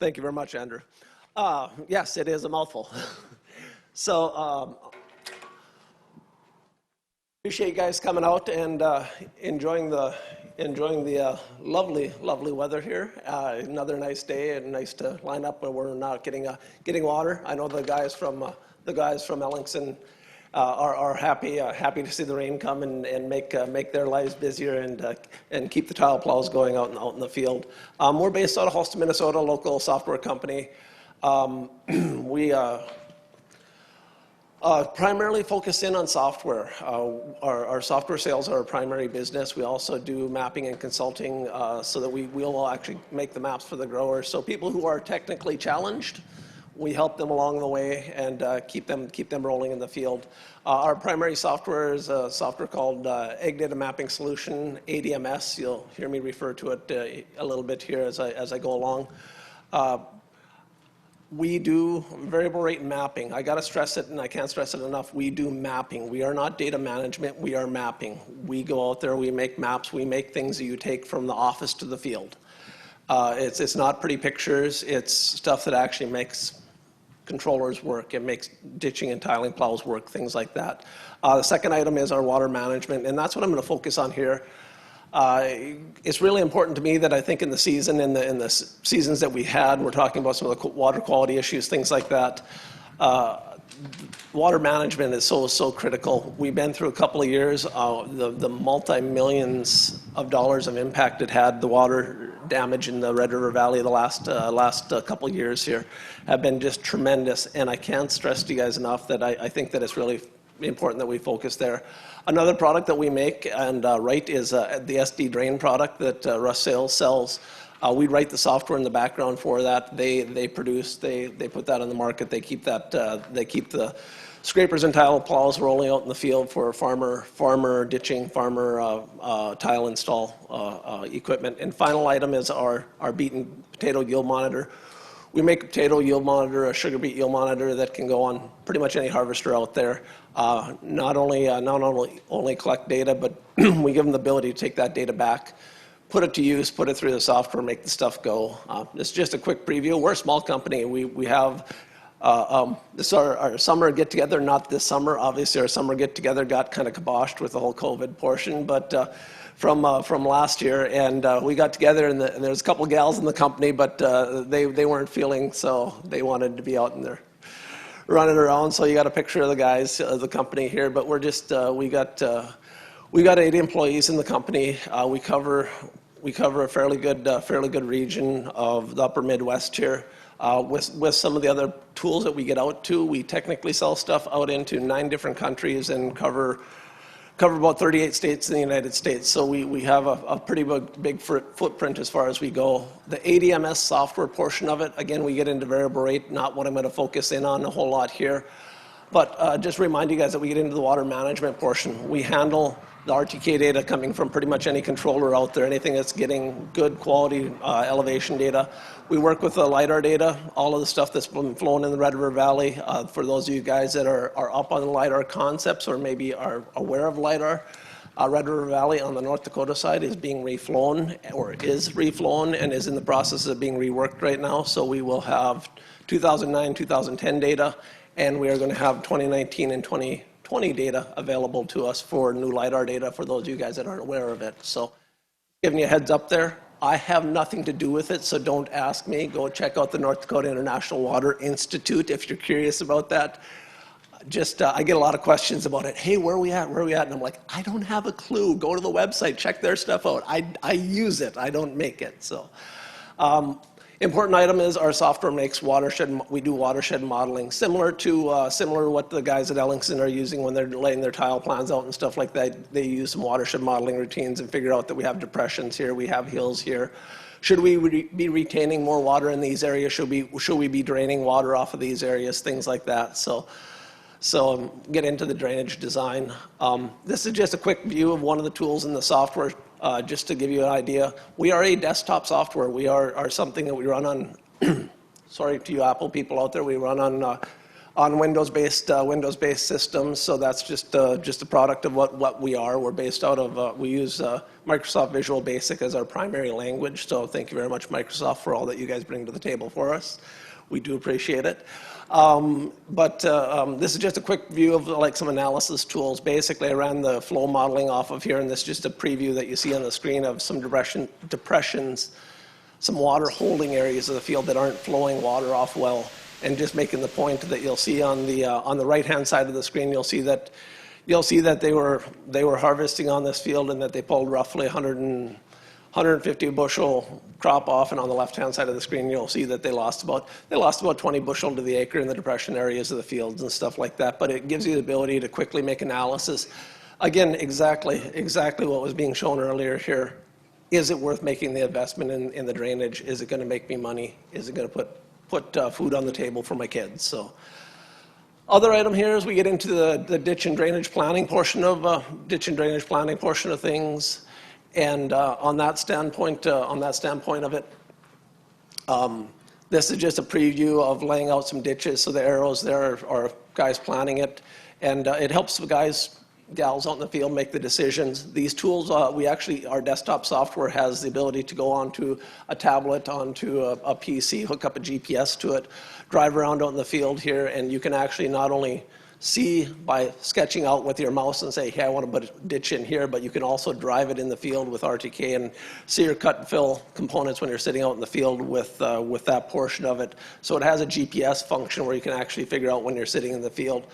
Thank you very much, Andrew. Yes, it is a mouthful. So appreciate you guys coming out and enjoying the lovely weather here. Another nice day, and nice to line up when we're not getting water. I know the guys from Ellingson are happy to see the rain come and make their lives busier and keep the tile plows going out in the field. We're based out of Halston, Minnesota, local software company. We primarily focus in on software. Our software sales are our primary business. We also do mapping and consulting so that we will actually make the maps for the growers. So people who are technically challenged, we help them along the way and keep them rolling in the field. Our primary software is a software called Ag Data Mapping Solution, ADMS. You'll hear me refer to it a little bit here as I go along. We do variable rate mapping. I got to stress it, and I can't stress it enough. We do mapping. We are not data management. We are mapping. We go out there. We make maps. We make things that you take from the office to the field. It's not pretty pictures. It's stuff that actually makes controllers work. It makes ditching and tiling plows work, things like that. The second item is our water management, and that's what I'm going to focus on here. It's really important to me that I think in the seasons that we had, we're talking about some of the water quality issues, things like that. Water management is so critical. We've been through a couple of years. The multi-millions of dollars of impact it had, the water damage in the Red River Valley the last couple of years here have been just tremendous. And I can't stress to you guys enough that I think that it's really important that we focus there. Another product that we make and write is the SD Drain product that Russ Sales sells. We write the software in the background for that. They produce, they put that on the market. They keep that. They keep the scrapers and tile plows rolling out in the field for farmer ditching, farmer tile install equipment. And final item is our Beet and potato yield monitor. We make a potato yield monitor, a sugar beet yield monitor that can go on pretty much any harvester out there. Not only collect data, but we give them the ability to take that data back, put it to use, put it through the software, make the stuff go. This is just a quick preview. We're a small company. We have this is our summer get together. Not this summer, obviously. Our summer get together got kind of kiboshed with the whole COVID portion, but from last year, and we got together, and there's a couple of gals in the company, but they weren't feeling, so they wanted to be out in there running around. So you got a picture of the guys of the company here, but we're just we got 8 employees in the company. We cover a fairly good region of the upper Midwest here. With some of the other tools that we get out to, we technically sell stuff out into 9 different countries and cover about 38 states in the United States. So we have a pretty big footprint as far as we go. The ADMS software portion of it, again, we get into variable rate, not what I'm going to focus in on a whole lot here. But just remind you guys that we get into the water management portion. We handle the RTK data coming from pretty much any controller out there, anything that's getting good quality elevation data. We work with the LiDAR data, all of the stuff that's been flown in the Red River Valley. For those of you guys that are up on the LiDAR concepts or maybe are aware of LiDAR, Red River Valley on the North Dakota side is being reflown or is reflown and is in the process of being reworked right now. So we will have 2009, 2010 data, and we are going to have 2019 and 2020 data available to us for new LiDAR data for those of you guys that aren't aware of it. So giving you a heads up there. I have nothing to do with it, so don't ask me. Go check out the North Dakota International Water Institute if you're curious about that. Just, I get a lot of questions about it. Hey, where are we at? Where are we at? And I'm like, I don't have a clue. Go to the website, check their stuff out. I use it. I don't make it. So, important item is our software makes watershed. We do watershed modeling, similar to what the guys at Ellingson are using when they're laying their tile plans out and stuff like that. They use some watershed modeling routines and figure out that we have depressions here, we have hills here. Should we be retaining more water in these areas? Should we be draining water off of these areas? Things like that. So get into the drainage design. This is just a quick view of one of the tools in the software. Just to give you an idea, we are a desktop software. We are something that we run on, sorry to you Apple people out there, we run on on Windows-based systems. So that's just a product of what we are. We're based out of, we use Microsoft Visual Basic as our primary language. So thank you very much, Microsoft, for all that you guys bring to the table for us. We do appreciate it. This is just a quick view of like some analysis tools. Basically, I ran the flow modeling off of here, and this is just a preview that you see on the screen of some depressions, some water holding areas of the field that aren't flowing water off well, and just making the point that you'll see on the right-hand side of the screen, you'll see that they were harvesting on this field and that they pulled roughly 150 bushel crop off, and on the left-hand side of the screen, you'll see that they lost about 20 bushel to the acre in the depression areas of the fields and stuff like that. But it gives you the ability to quickly make analysis. Again, exactly what was being shown earlier here. Is it worth making the investment in the drainage? Is it going to make me money? Is it going to put food on the table for my kids? So, other item here is we get into the ditch and drainage planning portion of things. And on that standpoint of it, this is just a preview of laying out some ditches. So the arrows there are guys planning it, and it helps the gals out in the field make the decisions. These tools, our desktop software has the ability to go onto a tablet, onto a PC, hook up a GPS to it, drive around out in the field here, and you can actually not only see by sketching out with your mouse and say, hey, I want to put a ditch in here, but you can also drive it in the field with RTK and see your cut and fill components when you're sitting out in the field with that portion of it. So it has a GPS function where you can actually figure out when you're sitting in the field.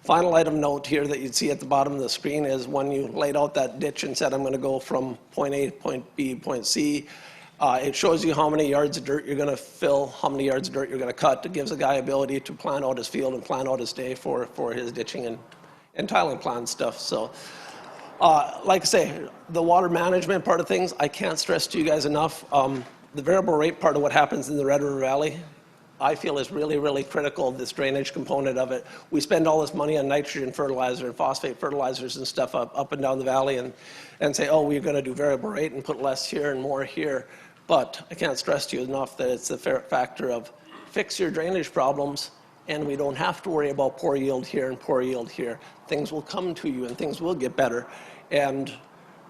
Final item note here that you'd see at the bottom of the screen is when you laid out that ditch and said, I'm going to go from point A to point B, point C, it shows you how many yards of dirt you're going to fill, how many yards of dirt you're going to cut. It gives a guy ability to plan out his field and plan out his day for his ditching and tiling plan stuff. So, like I say, the water management part of things, I can't stress to you guys enough. The variable rate part of what happens in the Red River Valley, I feel is really, really critical, this drainage component of it. We spend all this money on nitrogen fertilizer and phosphate fertilizers and stuff up and down the valley and say, oh, we're going to do variable rate and put less here and more here. But I can't stress to you enough that it's the factor of fix your drainage problems, and we don't have to worry about poor yield here and poor yield here. Things will come to you and things will get better. And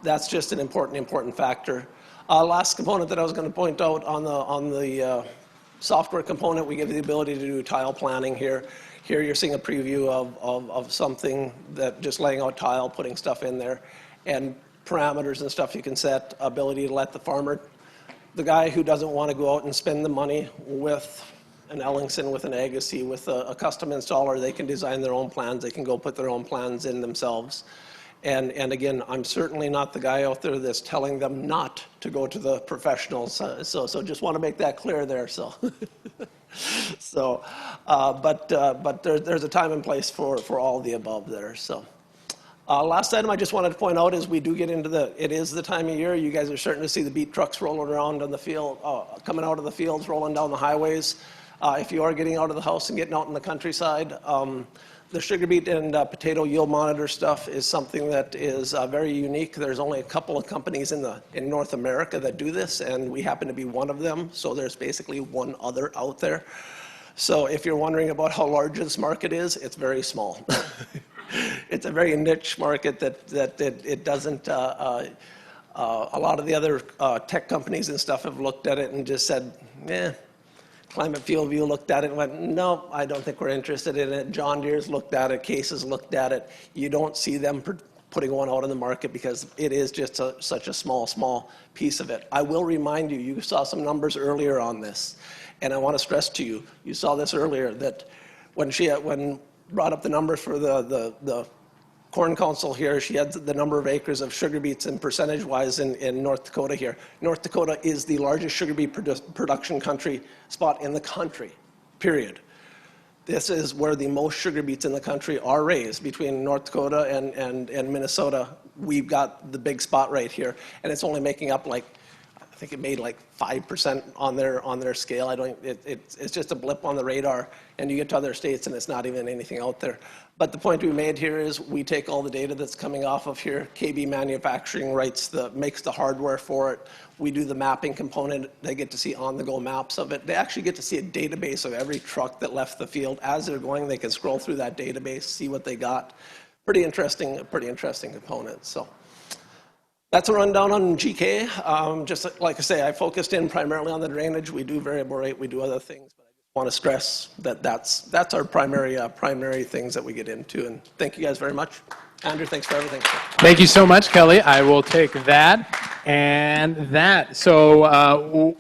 that's just an important factor. Last component that I was going to point out on the software component, we give you the ability to do tile planning here. Here you're seeing a preview of something that just laying out tile, putting stuff in there, and parameters and stuff you can set, ability to let the farmer, the guy who doesn't want to go out and spend the money with an Ellingson, with an Agassiz, with a custom installer, they can design their own plans. They can go put their own plans in themselves. And again, I'm certainly not the guy out there that's telling them not to go to the professionals. So just want to make that clear there. So, but there's a time and place for all the above there. So. Last item I just wanted to point out is we do get into it is the time of year. You guys are starting to see the beet trucks rolling around on the field, coming out of the fields, rolling down the highways. If you are getting out of the house and getting out in the countryside, the sugar beet and potato yield monitor stuff is something that is very unique. There's only a couple of companies in North America that do this, and we happen to be one of them. So there's basically one other out there. So if you're wondering about how large this market is, it's very small. It's a very niche market that it doesn't, a lot of the other tech companies and stuff have looked at it and just said, Climate Field View looked at it and went, no, I don't think we're interested in it. John Deere's looked at it, Case's looked at it. You don't see them putting one out in the market because it is just such a small piece of it. I will remind you, you saw some numbers earlier on this, and I want to stress to you, you saw this earlier, that when brought up the numbers for the Corn Council here, she had the number of acres of sugar beets and percentage-wise in North Dakota here. North Dakota is the largest sugar beet production spot in the country, period. This is where the most sugar beets in the country are raised, between North Dakota and Minnesota. We've got the big spot right here, and it's only making up like think it made like 5% on their scale. It's just a blip on the radar, and you get to other states and it's not even anything out there. But the point we made here is we take all the data that's coming off of here. KB Manufacturing makes the hardware for it. We do the mapping component. They get to see on-the-go maps of it. They actually get to see a database of every truck that left the field. As they're going, they can scroll through that database, see what they got. Pretty interesting component. So that's a rundown on GK. Just like I say, I focused in primarily on the drainage. We do variable rate, we do other things, but I just want to stress that that's our primary things that we get into. And thank you guys very much. Andrew, thanks for everything. Thank you so much, Kelly. I will take that and that. So